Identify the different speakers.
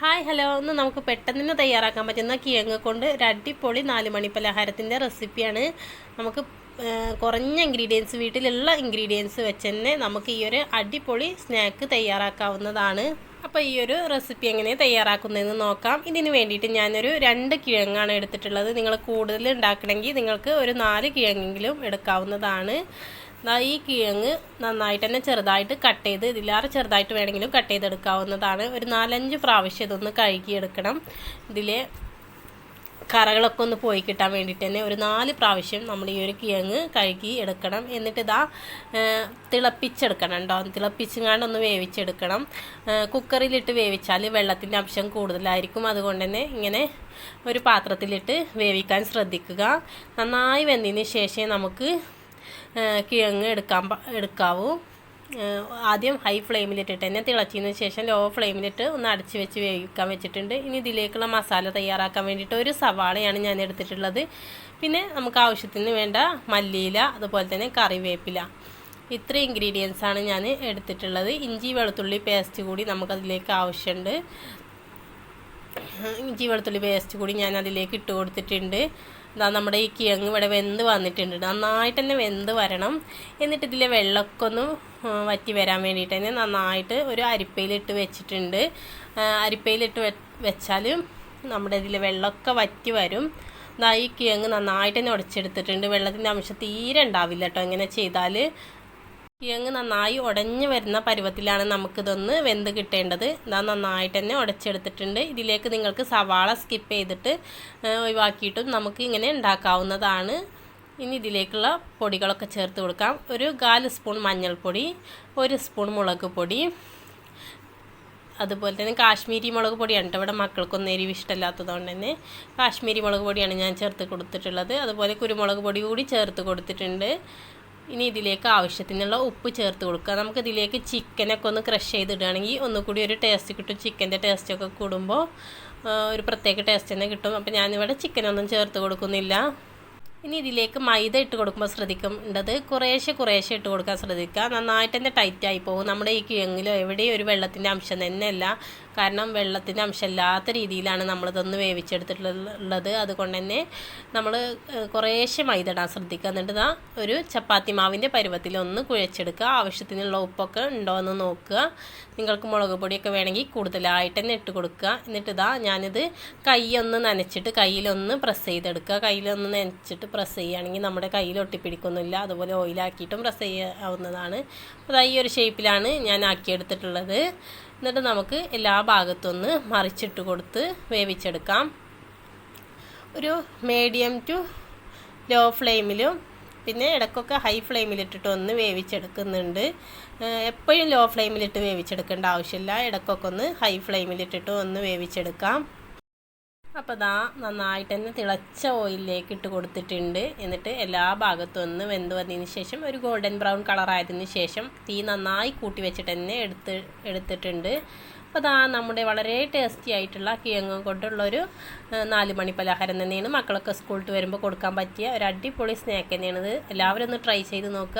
Speaker 1: Hi hello, ഒന്ന് നമുക്ക് പെട്ടെന്ന് തയ്യാറാക്കാൻ പറ്റുന്ന കിഴങ്ങ് കൊണ്ട് ഒരു അടിപൊളി 4 മണി പലഹാരത്തിൻ്റെ റെസിപ്പിയാണ്. നമുക്ക് കുറഞ്ഞ ഇൻഗ്രീഡിയൻസ്, വീട്ടിലുള്ള ഇൻഗ്രീഡിയൻസ് വെച്ച് തന്നെ നമുക്ക് ഈ ഒരു അടിപൊളി സ്നാക്ക് തയ്യാറാക്കാവുന്നതാണ്. അപ്പോൾ ഈ ഒരു റെസിപ്പി എങ്ങനെ തയ്യാറാക്കുന്നതെന്ന് നോക്കാം. ഇതിന് വേണ്ടിയിട്ട് ഞാനൊരു 2 കിഴങ്ങാണ് എടുത്തിട്ടുള്ളത്. നിങ്ങൾ കൂടുതൽ ഉണ്ടാക്കണമെങ്കിൽ നിങ്ങൾക്ക് ഒരു 4 കിഴങ്ങെങ്കിലും എടുക്കാവുന്നതാണ്. ഈ കിഴങ്ങ് നന്നായിട്ട് തന്നെ ചെറുതായിട്ട് കട്ട് ചെയ്ത്, ഇതിലേറെ ചെറുതായിട്ട് വേണമെങ്കിലും കട്ട് ചെയ്തെടുക്കാവുന്നതാണ്. ഒരു 4-5 പ്രാവശ്യം ഇതൊന്ന് കഴുകിയെടുക്കണം. ഇതിലെ കറകളൊക്കെ ഒന്ന് പോയി കിട്ടാൻ വേണ്ടിയിട്ട് തന്നെ ഒരു 4 പ്രാവശ്യം നമ്മൾ ഈ ഒരു കിഴങ്ങ് കഴുകി എടുക്കണം. എന്നിട്ട് തിളപ്പിച്ചെടുക്കണം കേട്ടോ. തിളപ്പിച്ചങ്ങാണ്ട് ഒന്ന് വേവിച്ചെടുക്കണം. കുക്കറിലിട്ട് വേവിച്ചാൽ വെള്ളത്തിൻ്റെ അംശം കൂടുതലായിരിക്കും. അതുകൊണ്ട് തന്നെ ഇങ്ങനെ ഒരു പാത്രത്തിലിട്ട് വേവിക്കാൻ ശ്രദ്ധിക്കുക. നന്നായി വെന്തതിന് ശേഷം നമുക്ക് കിഴങ്ങ് എടുക്കാവൂ. ആദ്യം ഹൈ ഫ്ലെയിമിലിട്ടിട്ട് തന്നെ തിളച്ചതിന് ശേഷം ലോ ഫ്ലെയിമിലിട്ട് ഒന്ന് അടച്ച് വെച്ച് വേവിക്കാൻ വെച്ചിട്ടുണ്ട്. ഇനി ഇതിലേക്കുള്ള മസാല തയ്യാറാക്കാൻ വേണ്ടിയിട്ട് ഒരു സവാളയാണ് ഞാൻ എടുത്തിട്ടുള്ളത്. പിന്നെ നമുക്ക് ആവശ്യത്തിന് വേണ്ട മല്ലിയില, അതുപോലെ തന്നെ കറിവേപ്പില, ഇത്ര ഇൻഗ്രീഡിയൻസാണ് ഞാൻ എടുത്തിട്ടുള്ളത്. ഇഞ്ചി വെളുത്തുള്ളി പേസ്റ്റ് കൂടി നമുക്കതിലേക്ക് ആവശ്യമുണ്ട്. ഇഞ്ചി വെളുത്തുള്ളി പേസ്റ്റ് കൂടി ഞാൻ അതിലേക്ക് ഇട്ട് കൊടുത്തിട്ടുണ്ട്. നമ്മുടെ ഈ കിഴങ്ങ് ഇവിടെ വെന്ത് വന്നിട്ടുണ്ട്. നന്നായിട്ട് തന്നെ വെന്ത് വരണം. എന്നിട്ട് ഇതിലെ വെള്ളമൊക്കെ ഒന്ന് വറ്റി വരാൻ വേണ്ടിയിട്ട് തന്നെ നന്നായിട്ട് ഒരു അരിപ്പയിലിട്ട് വെച്ചിട്ടുണ്ട്. അരിപ്പയിലിട്ട് വെച്ചാൽ നമ്മുടെ ഇതിലെ വെള്ളമൊക്കെ വറ്റി വരും. ഈ കിഴങ്ങ് നന്നായിട്ട് തന്നെ ഉടച്ചെടുത്തിട്ടുണ്ട്. വെള്ളത്തിൻ്റെ അംശം തീരെ ഉണ്ടാവില്ല കേട്ടോ ഇങ്ങനെ ചെയ്താൽ. കിഴങ്ങ് നന്നായി ഉടഞ്ഞു വരുന്ന പരുവത്തിലാണ് നമുക്കിതൊന്ന് വെന്ത് കിട്ടേണ്ടത്. നന്നായിട്ട് തന്നെ ഉടച്ചെടുത്തിട്ടുണ്ട്. ഇതിലേക്ക് നിങ്ങൾക്ക് സവാള സ്കിപ്പ് ചെയ്തിട്ട് ഒഴിവാക്കിയിട്ടും നമുക്ക് ഇങ്ങനെ ഉണ്ടാക്കാവുന്നതാണ്. ഇനി ഇതിലേക്കുള്ള പൊടികളൊക്കെ ചേർത്ത് കൊടുക്കാം. ഒരു 1/4 സ്പൂൺ മഞ്ഞൾപ്പൊടി, 1 സ്പൂൺ മുളക് പൊടി, അതുപോലെ തന്നെ കാശ്മീരി മുളക് പൊടിയാണ് കേട്ടോ. ഇവിടെ മക്കൾക്കൊന്നും എരിവ് ഇഷ്ടമില്ലാത്തതുകൊണ്ട് തന്നെ കാശ്മീരി മുളക് പൊടിയാണ് ഞാൻ ചേർത്ത് കൊടുത്തിട്ടുള്ളത്. അതുപോലെ കുരുമുളക് പൊടി കൂടി ചേർത്ത് കൊടുത്തിട്ടുണ്ട്. ഇനി ഇതിലേക്ക് ആവശ്യത്തിനുള്ള ഉപ്പ് ചേർത്ത് കൊടുക്കുക. നമുക്കിതിലേക്ക് ചിക്കനൊക്കെ ഒന്ന് ക്രഷ് ചെയ്തിടുകയാണെങ്കിൽ ഒന്നുകൂടി ഒരു ടേസ്റ്റ് കിട്ടും. ചിക്കൻ്റെ ടേസ്റ്റൊക്കെ കൂടുമ്പോൾ ഒരു പ്രത്യേക ടേസ്റ്റ് തന്നെ കിട്ടും. അപ്പോൾ ഞാനിവിടെ ചിക്കനൊന്നും ചേർത്ത് കൊടുക്കുന്നില്ല. ഇനി ഇതിലേക്ക് മൈദ ഇട്ട് കൊടുക്കുമ്പോൾ ശ്രദ്ധിക്കേണ്ടത് കുറേശ്ശെ ഇട്ട് കൊടുക്കാൻ ശ്രദ്ധിക്കുക. നന്നായിട്ട് തന്നെ ടൈറ്റായി പോകും. നമ്മുടെ ഈ കിഴങ്ങിലോ എവിടെയും ഒരു വെള്ളത്തിൻ്റെ അംശം തന്നെയല്ല. കാരണം വെള്ളത്തിൻ്റെ അംശം ഇല്ലാത്ത രീതിയിലാണ് നമ്മളിതൊന്ന് വേവിച്ചെടുത്തിട്ടുള്ളത്. അതുകൊണ്ട് തന്നെ നമ്മൾ കുറേശ്ശെ മൈദ ഇടാൻ ശ്രദ്ധിക്കുക. എന്നിട്ട് ഒരു ചപ്പാത്തി മാവിൻ്റെ പരുവത്തിൽ ഒന്ന് കുഴച്ചെടുക്കുക. ആവശ്യത്തിനുള്ള ഉപ്പൊക്കെ ഉണ്ടോ എന്ന് നോക്കുക. നിങ്ങൾക്ക് മുളക് പൊടിയൊക്കെ വേണമെങ്കിൽ കൂടുതലായിട്ട് തന്നെ ഇട്ട് കൊടുക്കുക. എന്നിട്ട് ഞാനിത് കൈയൊന്ന് നനച്ചിട്ട് കയ്യിലൊന്ന് പ്രസ് ചെയ്തെടുക്കുക. കയ്യിലൊന്ന് നനച്ചിട്ട് പ്രസ് ചെയ്യുകയാണെങ്കിൽ നമ്മുടെ കയ്യിൽ ഒട്ടിപ്പിടിക്കൊന്നുമില്ല. അതുപോലെ ഓയിലാക്കിയിട്ടും പ്രസ് ചെയ്യാവുന്നതാണ്. അപ്പോൾ ഈ ഒരു ഷേപ്പിലാണ് ഞാൻ ആക്കിയെടുത്തിട്ടുള്ളത്. എന്നിട്ട് നമുക്ക് എല്ലാ ഭാഗത്തൊന്ന് മറിച്ചിട്ട് കൊടുത്ത് വേവിച്ചെടുക്കാം. ഒരു മീഡിയം ടു ലോ ഫ്ലെയിമിലും പിന്നെ ഇടയ്ക്കൊക്കെ ഹൈ ഫ്ലെയിമിലിട്ടിട്ട് ഒന്ന് വേവിച്ചെടുക്കുന്നുണ്ട്. എപ്പോഴും ലോ ഫ്ലെയിമിലിട്ട് വേവിച്ചെടുക്കേണ്ട ആവശ്യമില്ല. ഇടയ്ക്കൊക്കെ ഒന്ന് ഹൈ ഫ്ലെയിമിലിട്ടിട്ട് ഒന്ന് വേവിച്ചെടുക്കാം. അപ്പോൾ നന്നായിട്ട് തന്നെ തിളച്ച ഓയിലിലേക്ക് ഇട്ട് കൊടുത്തിട്ടുണ്ട്. എന്നിട്ട് എല്ലാ ഭാഗത്തും ഒന്ന് വെന്ത് വന്നതിന് ശേഷം ഒരു ഗോൾഡൻ ബ്രൗൺ കളറായതിന് ശേഷം തീ നന്നായി കൂട്ടി വെച്ചിട്ട് തന്നെ എടുത്തിട്ടുണ്ട്. അപ്പോൾ നമ്മുടെ വളരെ ടേസ്റ്റി ആയിട്ടുള്ള കിഴങ്ങ് കൊണ്ടുള്ളൊരു 4 മണി പലഹാരം തന്നെയാണ്. മക്കളൊക്കെ സ്കൂളിൽ വരുമ്പോൾ കൊടുക്കാൻ പറ്റിയ ഒരു അടിപൊളി സ്നാക്ക് തന്നെയാണിത്. എല്ലാവരും ഒന്ന് ട്രൈ ചെയ്ത് നോക്കുക.